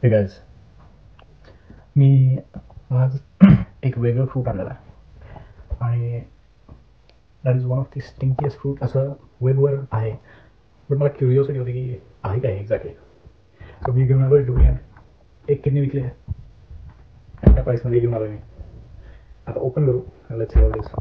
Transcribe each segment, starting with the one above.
हे गाईज, मी आज एक वेगळं फ्रूट आणलेलं आहे आणि that is one of the stinkiest fruit असं वेबवर आहे. बट मला क्युरिओसिटी होती की आहे काय एक्झॅक्टली. सो मी घेऊन आलो डुरियन. एक किडनी विकली आहे, त्या प्राईसमध्ये घेऊन आलो मी. आता ओपन करू. लेट्स सी ऑल दिस.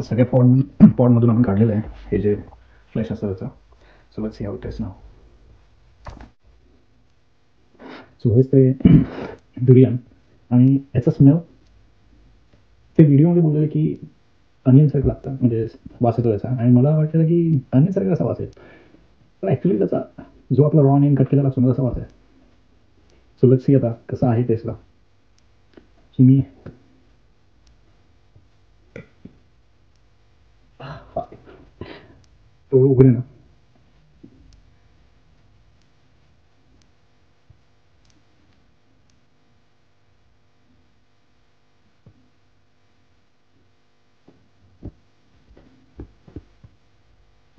सगळ्या पॉडमधून आपण काढलेलं आहे हे जे फ्लॅश असतं त्याचं. So let's see how it is now. So हेच ते डुरियन आणि याचा स्मेल ते व्हिडिओमध्ये बोललेलं की अनियनसारखं लागतं, म्हणजे वास येतो त्याचा. आणि मला वाटलं की अनियनसारखं कसा वास आहे, पण ॲक्च्युली त्याचा जो आपला रॉ अनियन कट केलेला असतो ना तसा वास आहे. सो लेट्स सी आता कसं आहे टेस्टला. की मी तो उघडे ना.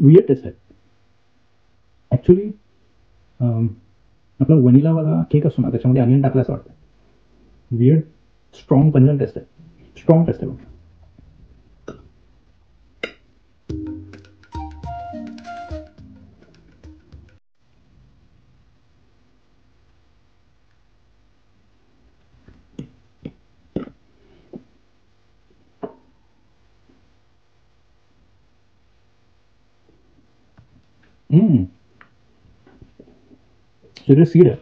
वियर्ड टेस्ट आहे ॲक्च्युली. आपला वनिलावाला केक असतो ना त्याच्यामध्ये अनियन टाकलं असं वाटतं. वियर्ड स्ट्रॉंग पंजन टेस्ट आहे. स्ट्रॉंग टेस्ट आहे. जे सीड आहे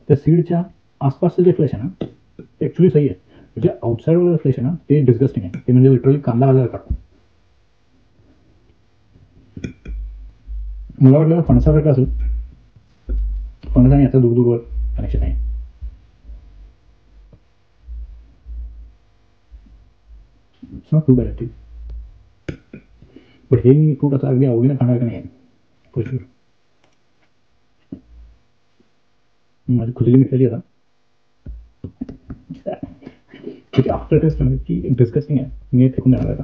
त्या सीडच्या आसपासचं जे फ्लेश आहे ना ते ॲक्च्युली सही आहे. म्हणजे आउटसाईडवर फ्लेश आहे ना ते डिस्गस्टिंग आहे. ते म्हणजे लिटरली कांदा घालायला काढतो. मला वाटलं फणसासारखं असेल. फणस आणि याचं दूर दूरवर कनेक्शन आहे. It's not too bad. पण हे मी फ्रूट आता अगदी आवडीनं खाणार का नाही फॉर शुअर. माझी खुजली मिटलेली आता. त्याची आफ्टर टेस्ट की डिस्गस्टिंग आहे. मी फेकून देणार आता.